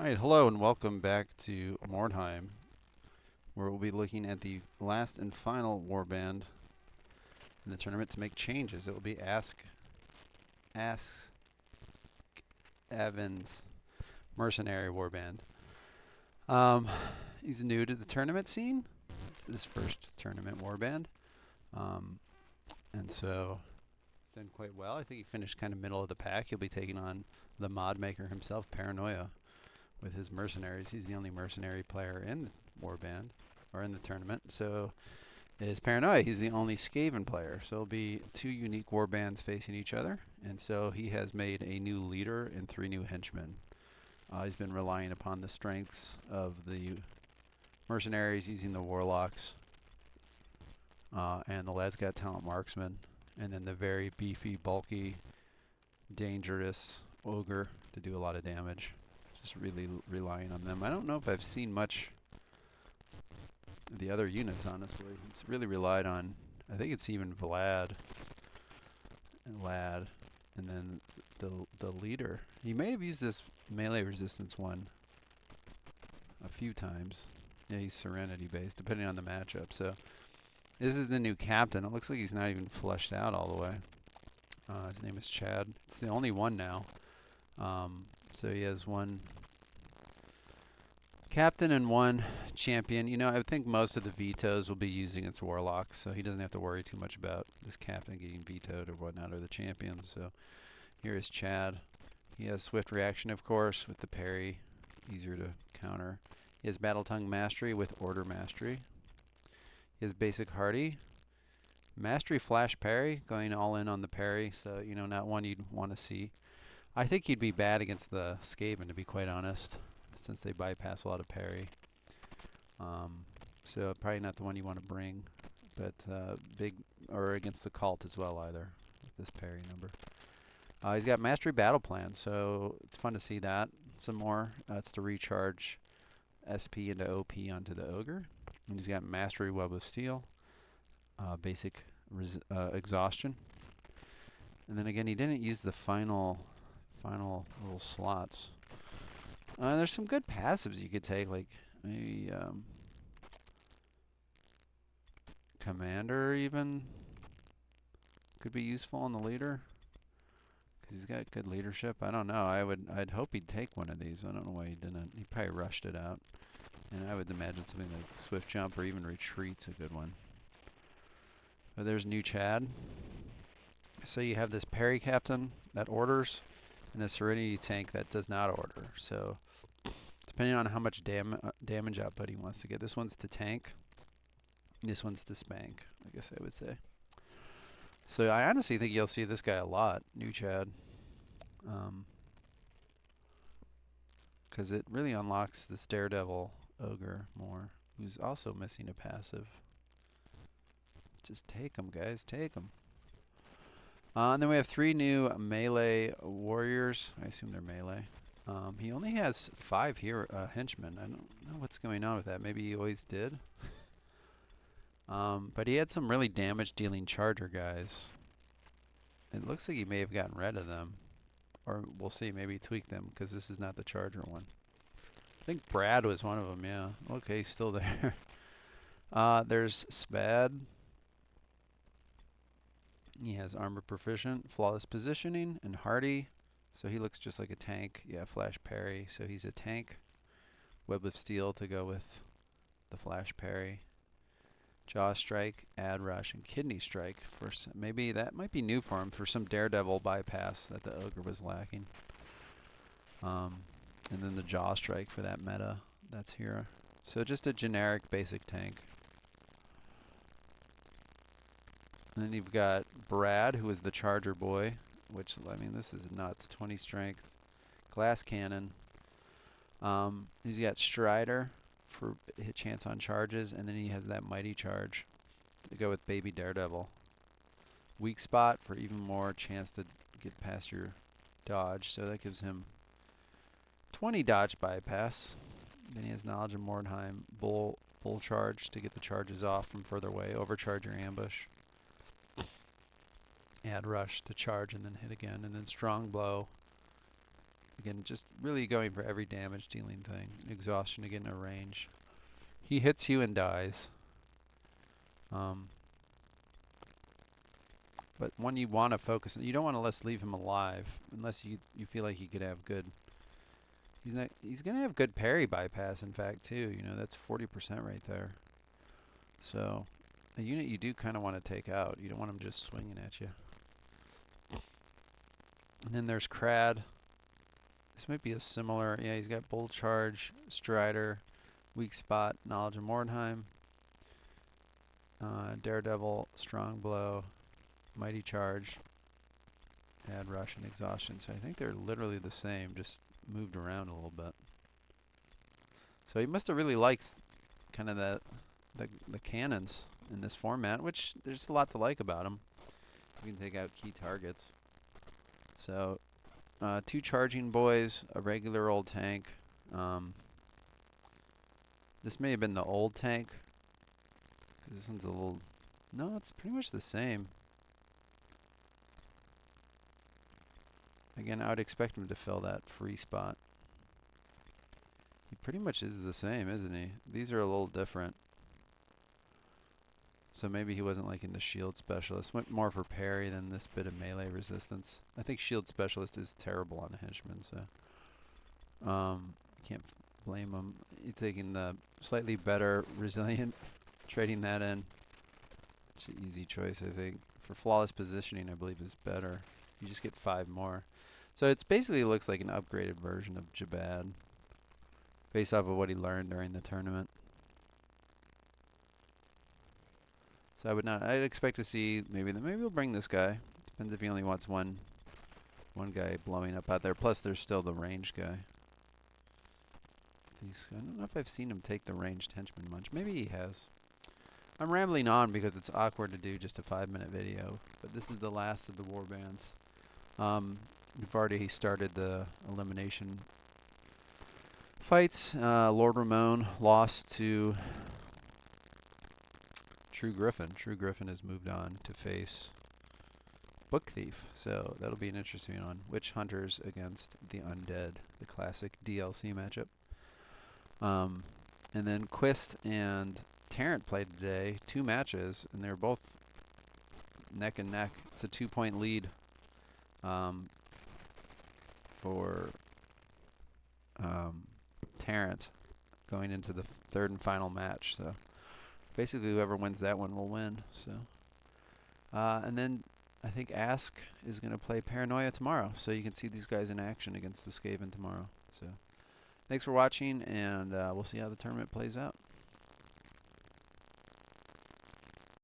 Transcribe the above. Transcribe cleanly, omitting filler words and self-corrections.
Alright, hello and welcome back to Mordheim, where we'll be looking at the last and final warband in the tournament to make changes. It will be Askevins Mercenary Warband. He's new to the tournament scene. It's his first tournament warband. Um, and so done quite well. I think he finished kind of middle of the pack. He'll be taking on the mod maker himself, Paranoia, with his mercenaries. He's the only mercenary player in the warband, or in the tournament. So is Paranoia. He's the only Skaven player. So it'll be two unique warbands facing each other. And so he has made a new leader and 3 new henchmen. He's been relying upon the strengths of the mercenaries, using the warlocks, and the lad's got talent marksman, and then the very beefy, bulky, dangerous ogre to do a lot of damage. Just really relying on them. I don't know if I've seen much of the other units, honestly. It's really relied on, I think it's even Vlad and Lad, and then the leader. He may have used this melee resistance one a few times. Yeah, he's Serenity based, depending on the matchup. So this is the new captain. It looks like he's not even fleshed out all the way. His name is Chad. It's the only one now. So he has one captain and one champion. You know, I think most of the vetoes will be used against warlocks, so he doesn't have to worry too much about this captain getting vetoed or whatnot, or the champions. So here is Chad. He has swift reaction, of course, with the parry, easier to counter. He has battle tongue mastery with order mastery. He has basic hardy. Mastery flash parry, going all in on the parry, so, you know, not one you'd want to see. I think he'd be bad against the Skaven, to be quite honest, since they bypass a lot of parry. So probably not the one you want to bring, but big, or against the cult as well either, with this parry number. He's got mastery battle plan, so it's fun to see that some more. It's to recharge SP into OP onto the ogre. And he's got mastery web of steel, basic exhaustion. And then again, he didn't use the final little slots. There's some good passives you could take, like maybe Commander even could be useful on the leader, because he's got good leadership. I don't know. I'd hope he'd take one of these. I don't know why he didn't. He probably rushed it out. And I would imagine something like Swift Jump or even Retreat's a good one. But there's new Chad. So you have this parry captain that orders, and a Serenity tank that does not order. So depending on how much damage output he wants to get, this one's to tank, this one's to spank, I guess I would say. So I honestly think you'll see this guy a lot, new Chad, because it really unlocks this Daredevil ogre more, who's also missing a passive. Just take him, guys, take him. And then we have 3 new melee warriors. I assume they're melee. He only has 5 here henchmen. I don't know what's going on with that. Maybe he always did. But he had some really damage-dealing charger guys. It looks like he may have gotten rid of them. Or we'll see, maybe tweak them, because this is not the charger one. I think Brad was one of them, yeah. Okay, he's still there. There's Spad. He has armor proficient, flawless positioning, and hardy. So he looks just like a tank. Yeah, flash parry. So he's a tank. Web of steel to go with the flash parry. Jaw strike, ad rush, and kidney strike. For maybe that might be new for him, for some daredevil bypass that the ogre was lacking. And then the jaw strike for that meta. That's here. So just a generic basic tank. And then you've got Brad, who is the charger boy, which, I mean, this is nuts. 20 strength, glass cannon. He's got Strider for hit chance on charges, and then he has that mighty charge to go with baby Daredevil. Weak spot for even more chance to get past your dodge, so that gives him 20 dodge bypass. Then he has knowledge of Mordheim, bull charge to get the charges off from further away, overcharge your ambush. Add rush to charge and then hit again, and then strong blow Again, just really going for every damage dealing thing. Exhaustion to get in a range. He hits you and dies. But one you want to focus on. You don't want to just leave him alive unless you feel like he could have good. He's gonna have good parry bypass. In fact, too. You know, that's 40% right there. So a unit you do kind of want to take out. You don't want him just swinging at you. And then there's Crad. This might be a similar. Yeah, he's got Bold Charge, Strider, Weak Spot, Knowledge of Mordheim, Daredevil, Strong Blow, Mighty Charge, Add Rush, and Exhaustion. So I think they're literally the same, just moved around a little bit. So he must have really liked kind of the cannons in this format, which there's a lot to like about them. You can take out key targets. So 2 charging boys, a regular old tank. This may have been the old tank. This one's a little... No, it's pretty much the same. Again, I would expect him to fill that free spot. He pretty much is the same, isn't he? These are a little different. So maybe he wasn't liking the shield specialist. Went more for parry than this bit of melee resistance. I think shield specialist is terrible on a henchman, so can't blame him. He's taking the slightly better resilient, trading that in. It's an easy choice, I think. For flawless positioning, I believe is better. You just get 5 more. So it's basically looks like an upgraded version of Jabad, based off of what he learned during the tournament. So I would not. I'd expect to see maybe we'll bring this guy. Depends if he only wants one guy blowing up out there. Plus, there's still the range guy. I don't know if I've seen him take the ranged henchman much. Maybe he has. I'm rambling on because it's awkward to do just a 5-minute video. But this is the last of the warbands. We've already started the elimination fights. Lord Ramon lost to True Griffin. True Griffin has moved on to face Book Thief. So that'll be an interesting one. Witch Hunters against the Undead. The classic DLC matchup. And then Quist and Tarrant played today. 2 matches, and they're both neck and neck. It's a 2-point lead for Tarrant going into the 3rd and final match. So basically whoever wins that one will win. So and then I think Ask is going to play Paranoia tomorrow. So you can see these guys in action against the Askevin tomorrow. So thanks for watching, and we'll see how the tournament plays out.